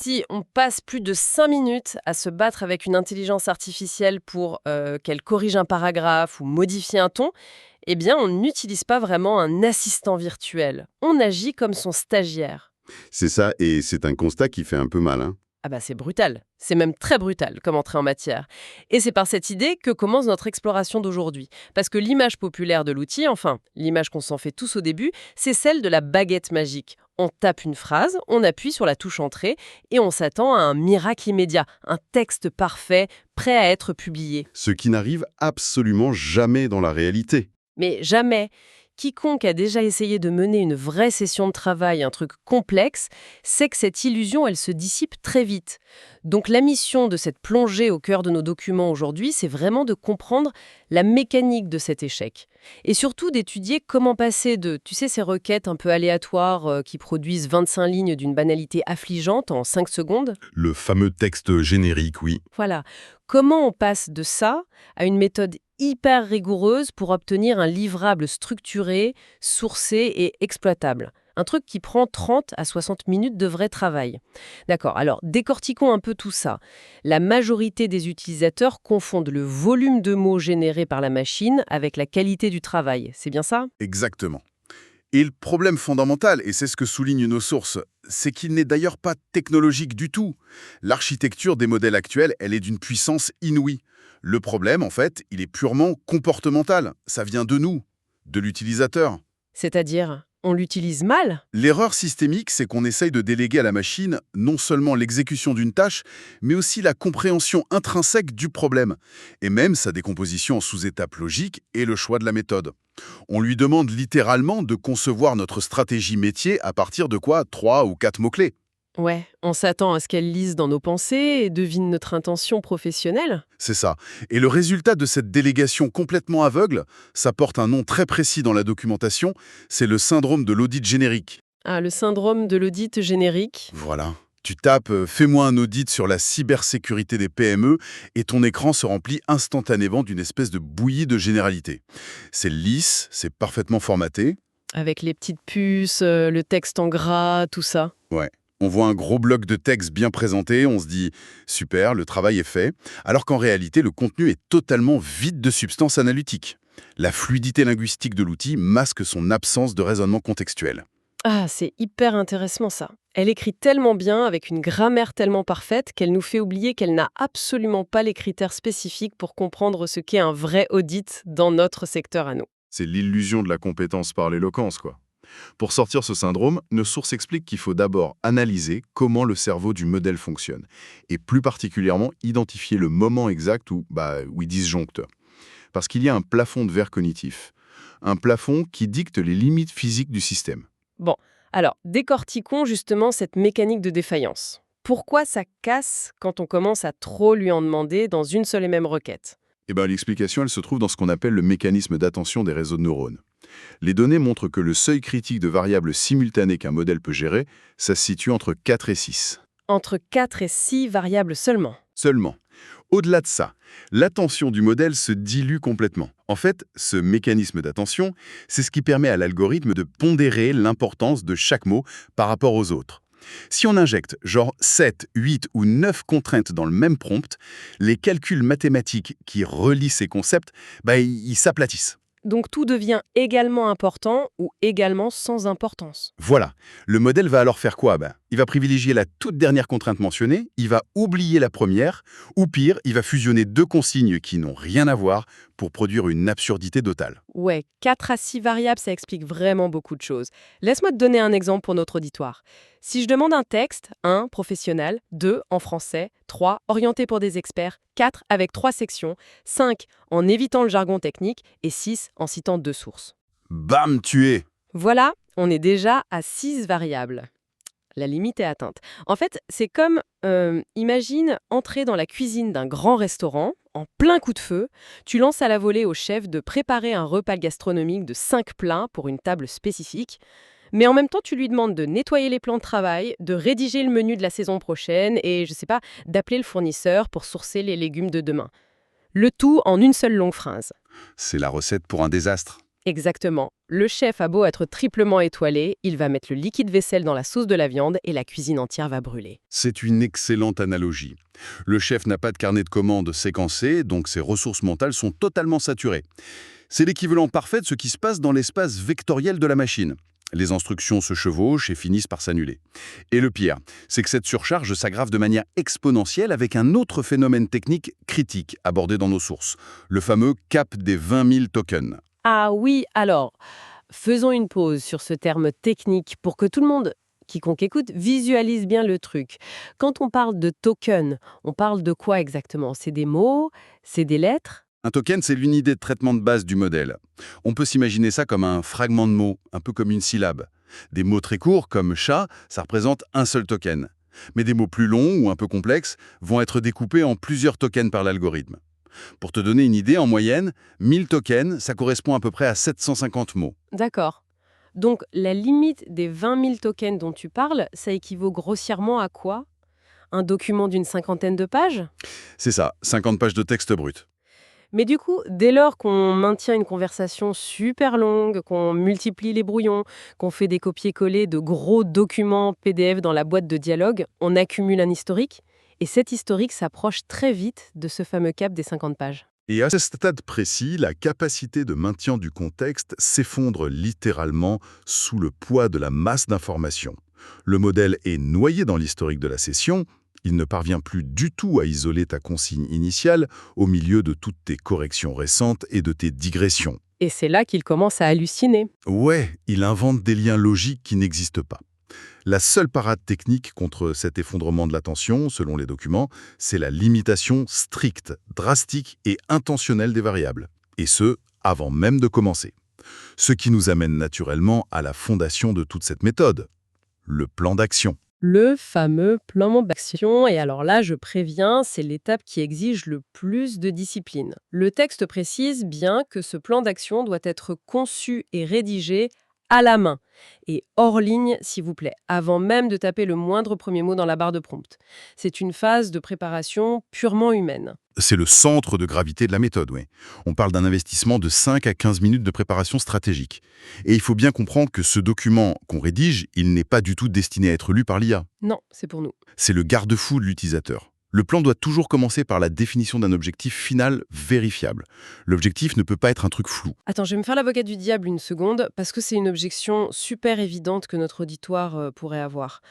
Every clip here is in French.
Si on passe plus de 5 minutes à se battre avec une intelligence artificielle pour qu'elle corrige un paragraphe ou modifie un ton, eh bien, on n'utilise pas vraiment un assistant virtuel. On agit comme son stagiaire. C'est ça, et c'est un constat qui fait un peu mal, hein. Ah bah c'est brutal, c'est même très brutal comme entrée en matière. Et c'est par cette idée que commence notre exploration d'aujourd'hui. Parce que l'image populaire de l'outil, enfin, l'image qu'on s'en fait tous au début, c'est celle de la baguette magique. On tape une phrase, on appuie sur la touche entrée et on s'attend à un miracle immédiat, un texte parfait, prêt à être publié. Ce qui n'arrive absolument jamais dans la réalité. Mais jamais. Quiconque a déjà essayé de mener une vraie session de travail, un truc complexe, sait que cette illusion, elle se dissipe très vite. Donc la mission de cette plongée au cœur de nos documents aujourd'hui, c'est vraiment de comprendre la mécanique de cet échec. Et surtout d'étudier comment passer de, tu sais, ces requêtes un peu aléatoires qui produisent 25 lignes d'une banalité affligeante en 5 secondes. Le fameux texte générique, oui. Voilà. Comment on passe de ça à une méthode hyper rigoureuse pour obtenir un livrable structuré, sourcé et exploitable. Un truc qui prend 30 à 60 minutes de vrai travail. D'accord, alors décortiquons un peu tout ça. La majorité des utilisateurs confondent le volume de mots générés par la machine avec la qualité du travail. C'est bien ça? Exactement. Et le problème fondamental, et c'est ce que soulignent nos sources, c'est qu'il n'est d'ailleurs pas technologique du tout. L'architecture des modèles actuels, elle est d'une puissance inouïe. Le problème, en fait, il est purement comportemental. Ça vient de nous, de l'utilisateur. C'est-à-dire, on l'utilise mal? L'erreur systémique, c'est qu'on essaye de déléguer à la machine non seulement l'exécution d'une tâche, mais aussi la compréhension intrinsèque du problème, et même sa décomposition en sous-étapes logiques et le choix de la méthode. On lui demande littéralement de concevoir notre stratégie métier à partir de quoi 3 ou 4 mots-clés. Ouais, on s'attend à ce qu'elle lise dans nos pensées et devine notre intention professionnelle. C'est ça. Et le résultat de cette délégation complètement aveugle, ça porte un nom très précis dans la documentation, c'est le syndrome de l'audit générique. Ah, le syndrome de l'audit générique. Voilà. Tu tapes « Fais-moi un audit sur la cybersécurité des PME » et ton écran se remplit instantanément d'une espèce de bouillie de généralité. C'est lisse, c'est parfaitement formaté. Avec les petites puces, le texte en gras, tout ça. Ouais. On voit un gros bloc de texte bien présenté, on se dit « Super, le travail est fait », alors qu'en réalité, le contenu est totalement vide de substance analytique. La fluidité linguistique de l'outil masque son absence de raisonnement contextuel. Ah, c'est hyper intéressant ça. Elle écrit tellement bien, avec une grammaire tellement parfaite, qu'elle nous fait oublier qu'elle n'a absolument pas les critères spécifiques pour comprendre ce qu'est un vrai audit dans notre secteur à nous. C'est l'illusion de la compétence par l'éloquence, quoi. Pour sortir ce syndrome, nos sources expliquent qu'il faut d'abord analyser comment le cerveau du modèle fonctionne, et plus particulièrement identifier le moment exact où il disjoncte. Parce qu'il y a un plafond de verre cognitif, un plafond qui dicte les limites physiques du système. Bon, alors, décortiquons justement cette mécanique de défaillance. Pourquoi ça casse quand on commence à trop lui en demander dans une seule et même requête? L'explication, elle se trouve dans ce qu'on appelle le mécanisme d'attention des réseaux de neurones. Les données montrent que le seuil critique de variables simultanées qu'un modèle peut gérer, ça se situe entre 4 et 6. Entre 4 et 6 variables seulement. Seulement. Au-delà de ça, l'attention du modèle se dilue complètement. En fait, ce mécanisme d'attention, c'est ce qui permet à l'algorithme de pondérer l'importance de chaque mot par rapport aux autres. Si on injecte genre 7, 8 ou 9 contraintes dans le même prompt, les calculs mathématiques qui relient ces concepts, ils s'aplatissent. Donc tout devient également important ou également sans importance. Voilà. Le modèle va alors faire quoi? Il va privilégier la toute dernière contrainte mentionnée, il va oublier la première, ou pire, il va fusionner 2 consignes qui n'ont rien à voir pour produire une absurdité totale. Ouais, 4 à 6 variables, ça explique vraiment beaucoup de choses. Laisse-moi te donner un exemple pour notre auditoire. Si je demande un texte, 1, professionnel, 2, en français, 3, orienté pour des experts, 4, avec 3 sections, 5, en évitant le jargon technique, et 6, en citant 2 sources. Bam, tué! Voilà, on est déjà à 6 variables. La limite est atteinte. En fait, c'est comme, imagine entrer dans la cuisine d'un grand restaurant, en plein coup de feu, tu lances à la volée au chef de préparer un repas gastronomique de 5 plats pour une table spécifique, mais en même temps, tu lui demandes de nettoyer les plans de travail, de rédiger le menu de la saison prochaine et, je sais pas, d'appeler le fournisseur pour sourcer les légumes de demain. Le tout en une seule longue phrase. C'est la recette pour un désastre. Exactement. Le chef a beau être triplement étoilé, il va mettre le liquide vaisselle dans la sauce de la viande et la cuisine entière va brûler. C'est une excellente analogie. Le chef n'a pas de carnet de commandes séquencé, donc ses ressources mentales sont totalement saturées. C'est l'équivalent parfait de ce qui se passe dans l'espace vectoriel de la machine. Les instructions se chevauchent et finissent par s'annuler. Et le pire, c'est que cette surcharge s'aggrave de manière exponentielle avec un autre phénomène technique critique abordé dans nos sources, le fameux cap des 20 000 tokens. Ah oui, alors, faisons une pause sur ce terme technique pour que tout le monde, quiconque écoute, visualise bien le truc. Quand on parle de token, on parle de quoi exactement? C'est des mots? C'est des lettres? Un token, c'est l'unité de traitement de base du modèle. On peut s'imaginer ça comme un fragment de mots, un peu comme une syllabe. Des mots très courts, comme chat, ça représente un seul token. Mais des mots plus longs ou un peu complexes vont être découpés en plusieurs tokens par l'algorithme. Pour te donner une idée, en moyenne, 1000 tokens, ça correspond à peu près à 750 mots. D'accord. Donc, la limite des 20 000 tokens dont tu parles, ça équivaut grossièrement à quoi? Un document d'une cinquantaine de pages? C'est ça, 50 pages de texte brut. Mais du coup, dès lors qu'on maintient une conversation super longue, qu'on multiplie les brouillons, qu'on fait des copier-coller de gros documents PDF dans la boîte de dialogue, on accumule un historique. Et cet historique s'approche très vite de ce fameux cap des 50 pages. Et à ce stade précis, la capacité de maintien du contexte s'effondre littéralement sous le poids de la masse d'informations. Le modèle est noyé dans l'historique de la session, il ne parvient plus du tout à isoler ta consigne initiale au milieu de toutes tes corrections récentes et de tes digressions. Et c'est là qu'il commence à halluciner. Ouais, il invente des liens logiques qui n'existent pas. La seule parade technique contre cet effondrement de l'attention, selon les documents, c'est la limitation stricte, drastique et intentionnelle des variables. Et ce, avant même de commencer. Ce qui nous amène naturellement à la fondation de toute cette méthode, le plan d'action. Le fameux plan d'action, et alors là, je préviens, c'est l'étape qui exige le plus de discipline. Le texte précise bien que ce plan d'action doit être conçu et rédigé à la main, et hors ligne, s'il vous plaît, avant même de taper le moindre premier mot dans la barre de prompt. C'est une phase de préparation purement humaine. C'est le centre de gravité de la méthode, oui. On parle d'un investissement de 5 à 15 minutes de préparation stratégique. Et il faut bien comprendre que ce document qu'on rédige, il n'est pas du tout destiné à être lu par l'IA. Non, c'est pour nous. C'est le garde-fou de l'utilisateur. Le plan doit toujours commencer par la définition d'un objectif final vérifiable. L'objectif ne peut pas être un truc flou. Attends, je vais me faire l'avocat du diable une seconde, parce que c'est une objection super évidente que notre auditoire pourrait avoir.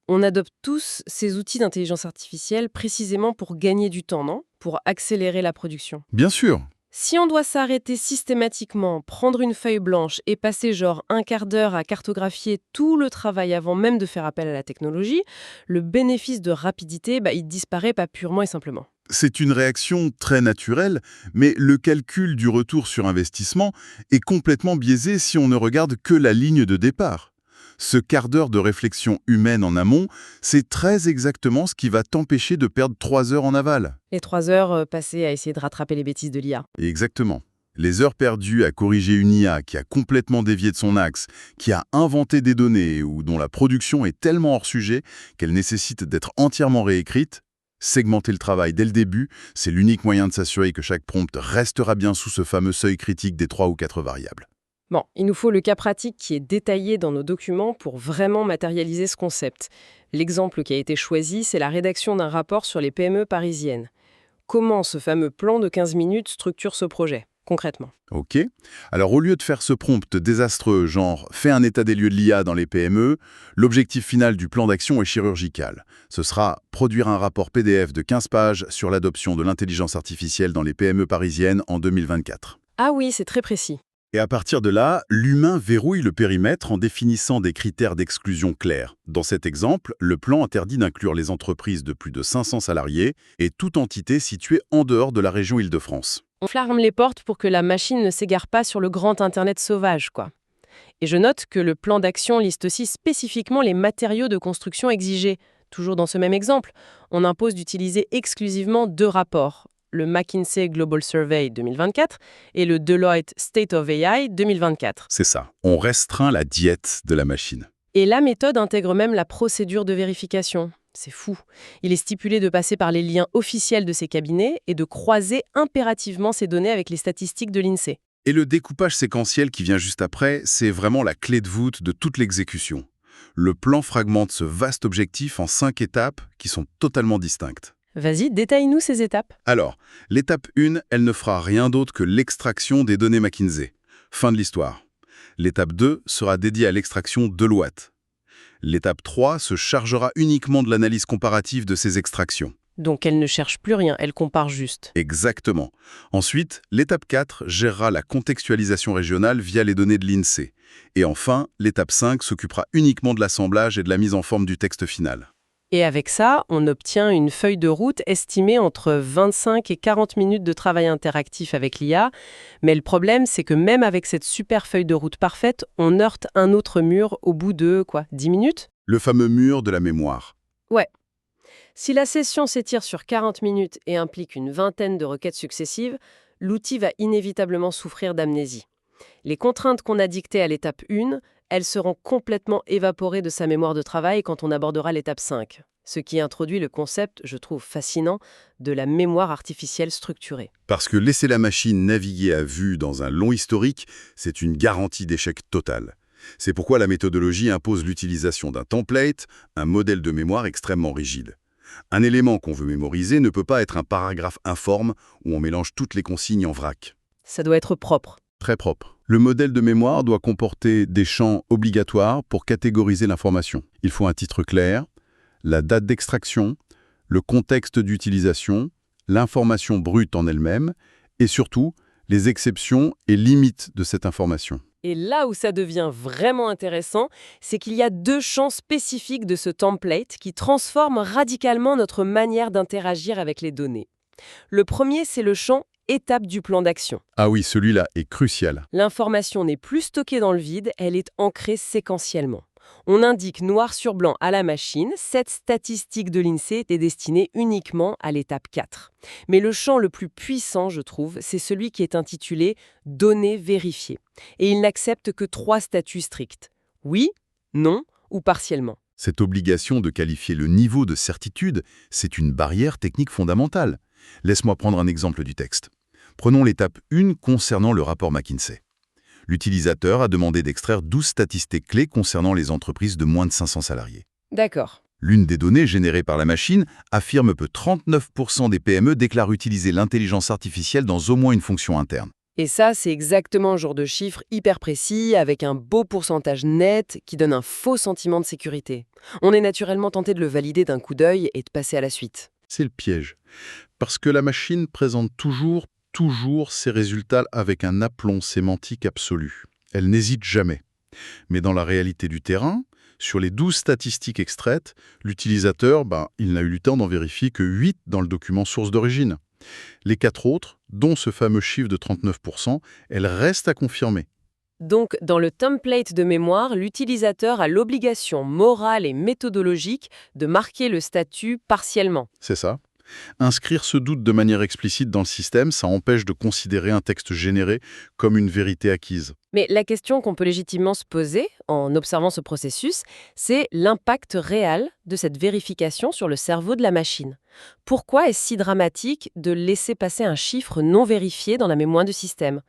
On adopte tous ces outils d'intelligence artificielle précisément pour gagner du temps, non? Pour accélérer la production. Bien sûr. Si on doit s'arrêter systématiquement, prendre une feuille blanche et passer genre un quart d'heure à cartographier tout le travail avant même de faire appel à la technologie, le bénéfice de rapidité, il disparaît pas purement et simplement. C'est une réaction très naturelle, mais le calcul du retour sur investissement est complètement biaisé si on ne regarde que la ligne de départ. Ce quart d'heure de réflexion humaine en amont, c'est très exactement ce qui va t'empêcher de perdre 3 heures en aval. Les 3 heures passées à essayer de rattraper les bêtises de l'IA. Exactement. Les heures perdues à corriger une IA qui a complètement dévié de son axe, qui a inventé des données ou dont la production est tellement hors sujet qu'elle nécessite d'être entièrement réécrite, segmenter le travail dès le début, c'est l'unique moyen de s'assurer que chaque prompt restera bien sous ce fameux seuil critique des 3 ou 4 variables. Bon, il nous faut le cas pratique qui est détaillé dans nos documents pour vraiment matérialiser ce concept. L'exemple qui a été choisi, c'est la rédaction d'un rapport sur les PME parisiennes. Comment ce fameux plan de 15 minutes structure ce projet, concrètement? Ok. Alors au lieu de faire ce prompt désastreux, genre « fais un état des lieux de l'IA dans les PME », l'objectif final du plan d'action est chirurgical. Ce sera produire un rapport PDF de 15 pages sur l'adoption de l'intelligence artificielle dans les PME parisiennes en 2024. Ah oui, c'est très précis. Et à partir de là, l'humain verrouille le périmètre en définissant des critères d'exclusion clairs. Dans cet exemple, le plan interdit d'inclure les entreprises de plus de 500 salariés et toute entité située en dehors de la région Île-de-France. On ferme les portes pour que la machine ne s'égare pas sur le grand Internet sauvage, quoi. Et je note que le plan d'action liste aussi spécifiquement les matériaux de construction exigés. Toujours dans ce même exemple, on impose d'utiliser exclusivement 2 rapports, le McKinsey Global Survey 2024 et le Deloitte State of AI 2024. C'est ça. On restreint la diète de la machine. Et la méthode intègre même la procédure de vérification. C'est fou. Il est stipulé de passer par les liens officiels de ces cabinets et de croiser impérativement ces données avec les statistiques de l'INSEE. Et le découpage séquentiel qui vient juste après, c'est vraiment la clé de voûte de toute l'exécution. Le plan fragmente ce vaste objectif en 5 étapes qui sont totalement distinctes. Vas-y, détaille-nous ces étapes. Alors, l'étape 1, elle ne fera rien d'autre que l'extraction des données McKinsey. Fin de l'histoire. L'étape 2 sera dédiée à l'extraction Deloitte. L'étape 3 se chargera uniquement de l'analyse comparative de ces extractions. Donc elle ne cherche plus rien, elle compare juste. Exactement. Ensuite, l'étape 4 gérera la contextualisation régionale via les données de l'INSEE. Et enfin, l'étape 5 s'occupera uniquement de l'assemblage et de la mise en forme du texte final. Et avec ça, on obtient une feuille de route estimée entre 25 et 40 minutes de travail interactif avec l'IA. Mais le problème, c'est que même avec cette super feuille de route parfaite, on heurte un autre mur au bout de, 10 minutes? Le fameux mur de la mémoire. Ouais. Si la session s'étire sur 40 minutes et implique une vingtaine de requêtes successives, l'outil va inévitablement souffrir d'amnésie. Les contraintes qu'on a dictées à l'étape 1, elles seront complètement évaporées de sa mémoire de travail quand on abordera l'étape 5. Ce qui introduit le concept, je trouve fascinant, de la mémoire artificielle structurée. Parce que laisser la machine naviguer à vue dans un long historique, c'est une garantie d'échec total. C'est pourquoi la méthodologie impose l'utilisation d'un template, un modèle de mémoire extrêmement rigide. Un élément qu'on veut mémoriser ne peut pas être un paragraphe informe où on mélange toutes les consignes en vrac. Ça doit être propre. Très propre. Le modèle de mémoire doit comporter des champs obligatoires pour catégoriser l'information. Il faut un titre clair, la date d'extraction, le contexte d'utilisation, l'information brute en elle-même et surtout les exceptions et limites de cette information. Et là où ça devient vraiment intéressant, c'est qu'il y a 2 champs spécifiques de ce template qui transforment radicalement notre manière d'interagir avec les données. Le premier, c'est le champ étape du plan d'action. Ah oui, celui-là est crucial. L'information n'est plus stockée dans le vide, elle est ancrée séquentiellement. On indique noir sur blanc à la machine, cette statistique de l'INSEE est destinée uniquement à l'étape 4. Mais le champ le plus puissant, je trouve, c'est celui qui est intitulé « Données vérifiées ». Et il n'accepte que 3 statuts stricts. Oui, non ou partiellement. Cette obligation de qualifier le niveau de certitude, c'est une barrière technique fondamentale. Laisse-moi prendre un exemple du texte. Prenons l'étape 1 concernant le rapport McKinsey. L'utilisateur a demandé d'extraire 12 statistiques clés concernant les entreprises de moins de 500 salariés. D'accord. L'une des données générées par la machine affirme que 39% des PME déclarent utiliser l'intelligence artificielle dans au moins une fonction interne. Et ça, c'est exactement le genre de chiffre hyper précis, avec un beau pourcentage net qui donne un faux sentiment de sécurité. On est naturellement tenté de le valider d'un coup d'œil et de passer à la suite. C'est le piège. Parce que la machine présente toujours ses résultats avec un aplomb sémantique absolu. Elle n'hésite jamais. Mais dans la réalité du terrain, sur les 12 statistiques extraites, l'utilisateur, il n'a eu le temps d'en vérifier que 8 dans le document source d'origine. Les 4 autres, dont ce fameux chiffre de 39%, elles restent à confirmer. Donc, dans le template de mémoire, l'utilisateur a l'obligation morale et méthodologique de marquer le statut partiellement. C'est ça. Inscrire ce doute de manière explicite dans le système, ça empêche de considérer un texte généré comme une vérité acquise. Mais la question qu'on peut légitimement se poser en observant ce processus, c'est l'impact réel de cette vérification sur le cerveau de la machine. Pourquoi est-ce si dramatique de laisser passer un chiffre non vérifié dans la mémoire du système,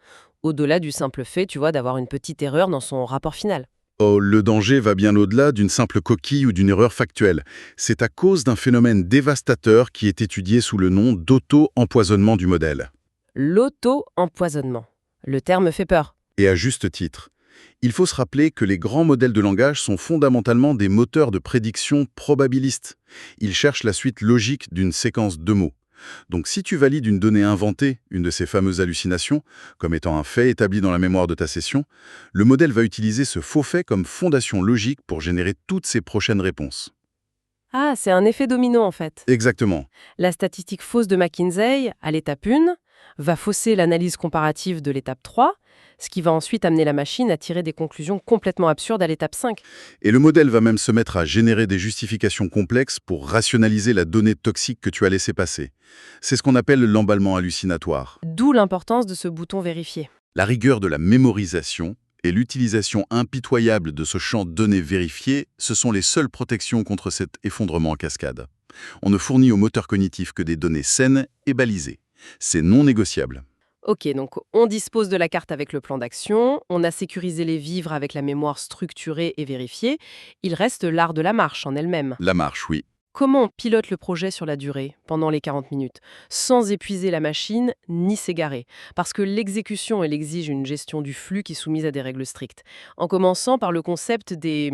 au-delà du simple fait, d'avoir une petite erreur dans son rapport final? Oh, le danger va bien au-delà d'une simple coquille ou d'une erreur factuelle. C'est à cause d'un phénomène dévastateur qui est étudié sous le nom d'auto-empoisonnement du modèle. L'auto-empoisonnement. Le terme fait peur. Et à juste titre. Il faut se rappeler que les grands modèles de langage sont fondamentalement des moteurs de prédiction probabilistes. Ils cherchent la suite logique d'une séquence de mots. Donc si tu valides une donnée inventée, une de ces fameuses hallucinations, comme étant un fait établi dans la mémoire de ta session, le modèle va utiliser ce faux fait comme fondation logique pour générer toutes ses prochaines réponses. Ah, c'est un effet domino en fait. Exactement. La statistique fausse de McKinsey, à l'étape 1, va fausser l'analyse comparative de l'étape 3, ce qui va ensuite amener la machine à tirer des conclusions complètement absurdes à l'étape 5. Et le modèle va même se mettre à générer des justifications complexes pour rationaliser la donnée toxique que tu as laissée passer. C'est ce qu'on appelle l'emballement hallucinatoire. D'où l'importance de ce bouton vérifier. La rigueur de la mémorisation et l'utilisation impitoyable de ce champ de données vérifiées, ce sont les seules protections contre cet effondrement en cascade. On ne fournit au moteur cognitif que des données saines et balisées. C'est non négociable. Ok, donc on dispose de la carte avec le plan d'action, on a sécurisé les vivres avec la mémoire structurée et vérifiée, il reste l'art de la marche en elle-même. La marche, oui. Comment on pilote le projet sur la durée, pendant les 40 minutes, sans épuiser la machine ni s'égarer? Parce que l'exécution, elle exige une gestion du flux qui est soumise à des règles strictes. En commençant par le concept des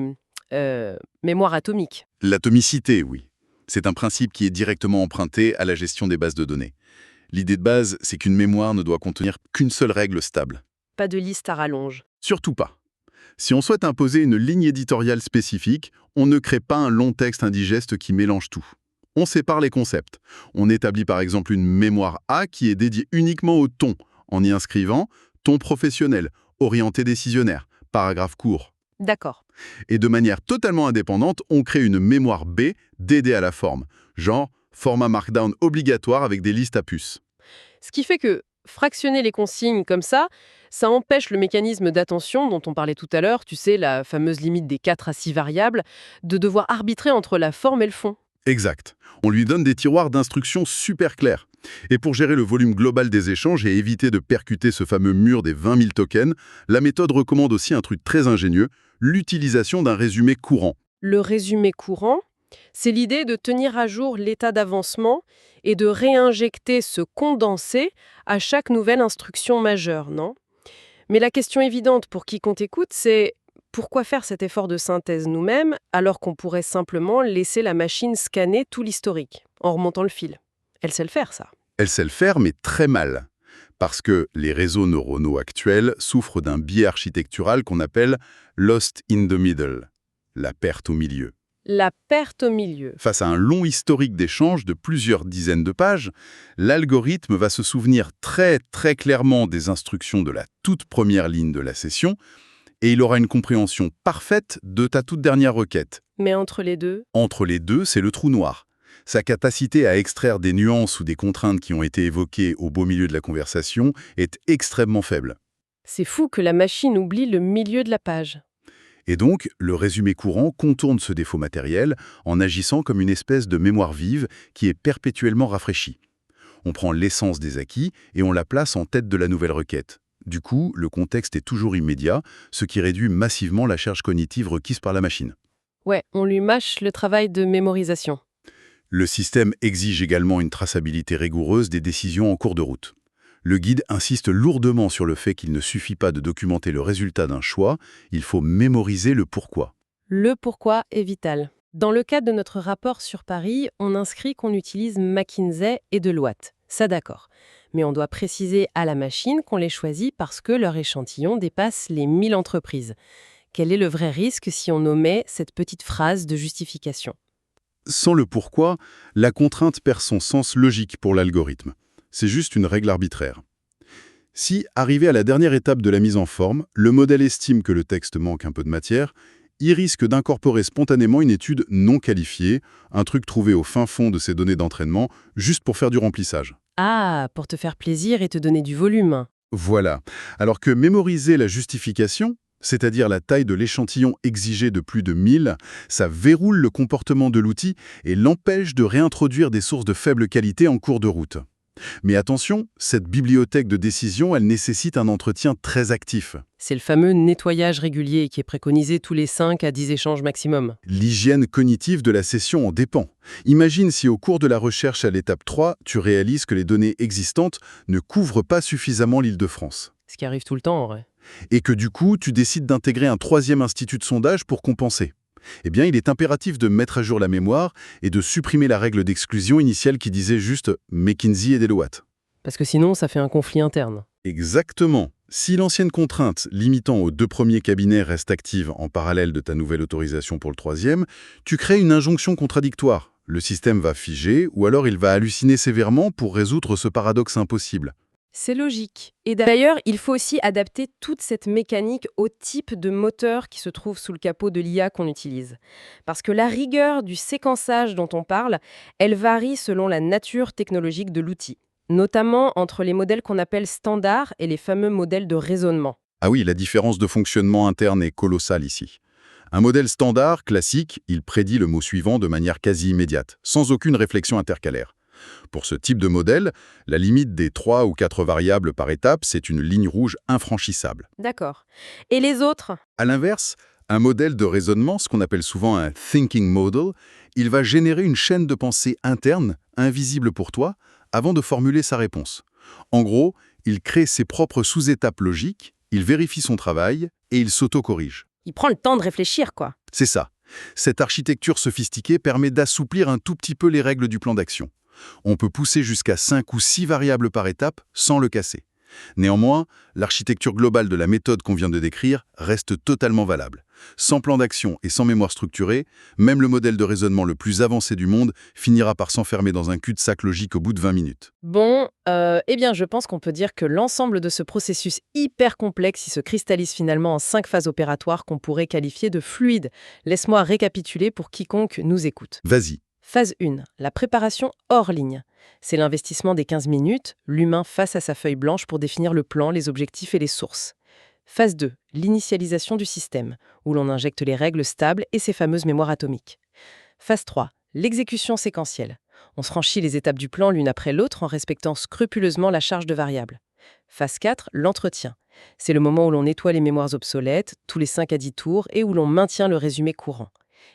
mémoires atomiques. L'atomicité, oui. C'est un principe qui est directement emprunté à la gestion des bases de données. L'idée de base, c'est qu'une mémoire ne doit contenir qu'une seule règle stable. Pas de liste à rallonge. Surtout pas. Si on souhaite imposer une ligne éditoriale spécifique, on ne crée pas un long texte indigeste qui mélange tout. On sépare les concepts. On établit par exemple une mémoire A qui est dédiée uniquement au ton, en y inscrivant ton professionnel, orienté décisionnaire, paragraphe court. D'accord. Et de manière totalement indépendante, on crée une mémoire B dédiée à la forme, genre format Markdown obligatoire avec des listes à puces. Ce qui fait que fractionner les consignes comme ça empêche le mécanisme d'attention dont on parlait tout à l'heure, tu sais, la fameuse limite des 4 à 6 variables, de devoir arbitrer entre la forme et le fond. Exact. On lui donne des tiroirs d'instructions super clairs. Et pour gérer le volume global des échanges et éviter de percuter ce fameux mur des 20 000 tokens, la méthode recommande aussi un truc très ingénieux, l'utilisation d'un résumé courant. Le résumé courant, c'est l'idée de tenir à jour l'état d'avancement et de réinjecter ce condensé à chaque nouvelle instruction majeure, non? Mais la question évidente pour quiconque écoute, c'est pourquoi faire cet effort de synthèse nous-mêmes alors qu'on pourrait simplement laisser la machine scanner tout l'historique en remontant le fil? Elle sait le faire, ça. Elle sait le faire, mais très mal. Parce que les réseaux neuronaux actuels souffrent d'un biais architectural qu'on appelle « lost in the middle », la perte au milieu. La perte au milieu. Face à un long historique d'échanges de plusieurs dizaines de pages, l'algorithme va se souvenir très clairement des instructions de la toute première ligne de la session et il aura une compréhension parfaite de ta toute dernière requête. Mais entre les deux, Entre les deux, c'est le trou noir. Sa capacité à extraire des nuances ou des contraintes qui ont été évoquées au beau milieu de la conversation est extrêmement faible. c'est fou que la machine oublie le milieu de la page. Et donc, le résumé courant contourne ce défaut matériel en agissant comme une espèce de mémoire vive qui est perpétuellement rafraîchie. On prend l'essence des acquis et on la place en tête de la nouvelle requête. Du coup, le contexte est toujours immédiat, ce qui réduit massivement la charge cognitive requise par la machine. Ouais, on lui mâche le travail de mémorisation. Le système exige également une traçabilité rigoureuse des décisions en cours de route. Le guide insiste lourdement sur le fait qu'il ne suffit pas de documenter le résultat d'un choix, il faut mémoriser le pourquoi. Le pourquoi est vital. Dans le cadre de notre rapport sur Paris, on inscrit qu'on utilise McKinsey et Deloitte. Ça d'accord. Mais on doit préciser à la machine qu'on les choisit parce que leur échantillon dépasse les 1000 entreprises. Quel est le vrai risque si on omet cette petite phrase de justification? Sans le pourquoi, la contrainte perd son sens logique pour l'algorithme. C'est juste une règle arbitraire. Si, arrivé à la dernière étape de la mise en forme, le modèle estime que le texte manque un peu de matière, il risque d'incorporer spontanément une étude non qualifiée, un truc trouvé au fin fond de ses données d'entraînement, juste pour faire du remplissage. Ah, pour te faire plaisir et te donner du volume. Voilà. Alors que mémoriser la justification, c'est-à-dire la taille de l'échantillon exigé de plus de 1000, ça verroule le comportement de l'outil et l'empêche de réintroduire des sources de faible qualité en cours de route. Mais attention, cette bibliothèque de décision, elle nécessite un entretien très actif. C'est le fameux nettoyage régulier qui est préconisé tous les 5 à 10 échanges maximum. L'hygiène cognitive de la session en dépend. Imagine si au cours de la recherche à l'étape 3, tu réalises que les données existantes ne couvrent pas suffisamment l'Île-de-France. Ce qui arrive tout le temps, en vrai. Et que du coup, tu décides d'intégrer un troisième institut de sondage pour compenser. Eh bien, il est impératif de mettre à jour la mémoire et de supprimer la règle d'exclusion initiale qui disait juste McKinsey et Deloitte. Parce que sinon, ça fait un conflit interne. Exactement. Si l'ancienne contrainte limitant aux 2 premiers cabinets reste active en parallèle de ta nouvelle autorisation pour le troisième, tu crées une injonction contradictoire. Le système va figer ou alors il va halluciner sévèrement pour résoudre ce paradoxe impossible. C'est logique. Et d'ailleurs, il faut aussi adapter toute cette mécanique au type de moteur qui se trouve sous le capot de l'IA qu'on utilise. Parce que la rigueur du séquençage dont on parle, elle varie selon la nature technologique de l'outil, notamment entre les modèles qu'on appelle standards et les fameux modèles de raisonnement. Ah oui, la différence de fonctionnement interne est colossale ici. Un modèle standard, classique, il prédit le mot suivant de manière quasi immédiate, sans aucune réflexion intercalaire. Pour ce type de modèle, la limite des 3 ou 4 variables par étape, c'est une ligne rouge infranchissable. D'accord. Et les autres? À l'inverse, un modèle de raisonnement, ce qu'on appelle souvent un thinking model, il va générer une chaîne de pensée interne, invisible pour toi, avant de formuler sa réponse. En gros, il crée ses propres sous-étapes logiques, il vérifie son travail et il s'auto-corrige. Il prend le temps de réfléchir, quoi. C'est ça. Cette architecture sophistiquée permet d'assouplir un tout petit peu les règles du plan d'action. On peut pousser jusqu'à 5 ou 6 variables par étape sans le casser. Néanmoins, l'architecture globale de la méthode qu'on vient de décrire reste totalement valable. Sans plan d'action et sans mémoire structurée, même le modèle de raisonnement le plus avancé du monde finira par s'enfermer dans un cul-de-sac logique au bout de 20 minutes. Bon, eh bien, je pense qu'on peut dire que l'ensemble de ce processus hyper complexe, il se cristallise finalement en 5 phases opératoires qu'on pourrait qualifier de fluides. Laisse-moi récapituler pour quiconque nous écoute. Vas-y. Phase 1, la préparation hors ligne. C'est l'investissement des 15 minutes, l'humain face à sa feuille blanche pour définir le plan, les objectifs et les sources. Phase 2, l'initialisation du système, où l'on injecte les règles stables et ses fameuses mémoires atomiques. Phase 3, l'exécution séquentielle. On se franchit les étapes du plan l'une après l'autre en respectant scrupuleusement la charge de variables. Phase 4, l'entretien. C'est le moment où l'on nettoie les mémoires obsolètes, tous les 5 à 10 tours, et où l'on maintient le résumé courant.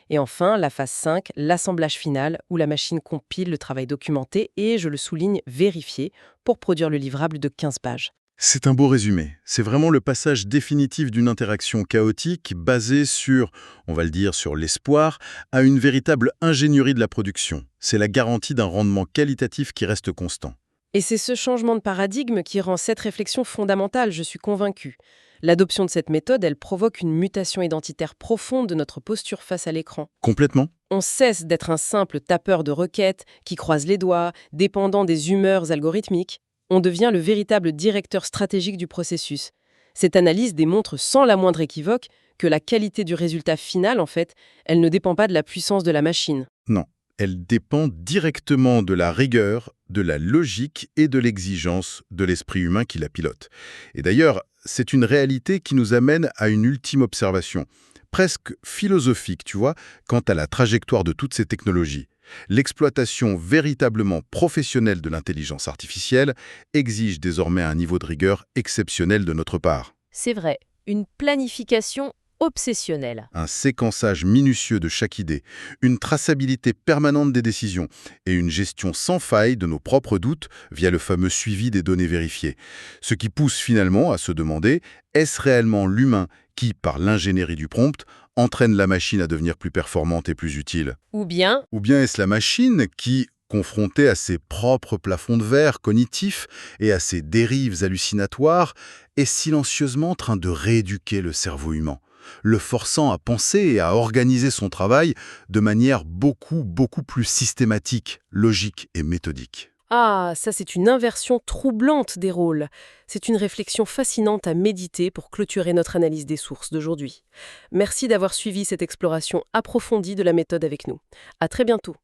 Et enfin, la phase 5, l'assemblage final, où la machine compile le travail documenté et, je le souligne, vérifié, pour produire le livrable de 15 pages. C'est un beau résumé. C'est vraiment le passage définitif d'une interaction chaotique basée sur, on va le dire, sur l'espoir, à une véritable ingénierie de la production. C'est la garantie d'un rendement qualitatif qui reste constant. Et c'est ce changement de paradigme qui rend cette réflexion fondamentale, je suis convaincue. L'adoption de cette méthode, elle provoque une mutation identitaire profonde de notre posture face à l'écran. Complètement. On cesse d'être un simple tapeur de requêtes qui croise les doigts, dépendant des humeurs algorithmiques. On devient le véritable directeur stratégique du processus. Cette analyse démontre sans la moindre équivoque que la qualité du résultat final, en fait, elle ne dépend pas de la puissance de la machine. Non. Elle dépend directement de la rigueur, de la logique et de l'exigence de l'esprit humain qui la pilote. Et d'ailleurs, c'est une réalité qui nous amène à une ultime observation, presque philosophique, tu vois, quant à la trajectoire de toutes ces technologies. L'exploitation véritablement professionnelle de l'intelligence artificielle exige désormais un niveau de rigueur exceptionnel de notre part. C'est vrai, une planification obsessionnelle. Un séquençage minutieux de chaque idée, une traçabilité permanente des décisions et une gestion sans faille de nos propres doutes via le fameux suivi des données vérifiées. Ce qui pousse finalement à se demander, est-ce réellement l'humain qui, par l'ingénierie du prompt, entraîne la machine à devenir plus performante et plus utile? Ou bien, Ou bien est-ce la machine qui, confrontée à ses propres plafonds de verre cognitifs et à ses dérives hallucinatoires, est silencieusement en train de rééduquer le cerveau humain, le forçant à penser et à organiser son travail de manière beaucoup plus systématique, logique et méthodique. Ah, ça c'est une inversion troublante des rôles. C'est une réflexion fascinante à méditer pour clôturer notre analyse des sources d'aujourd'hui. Merci d'avoir suivi cette exploration approfondie de la méthode avec nous. À très bientôt.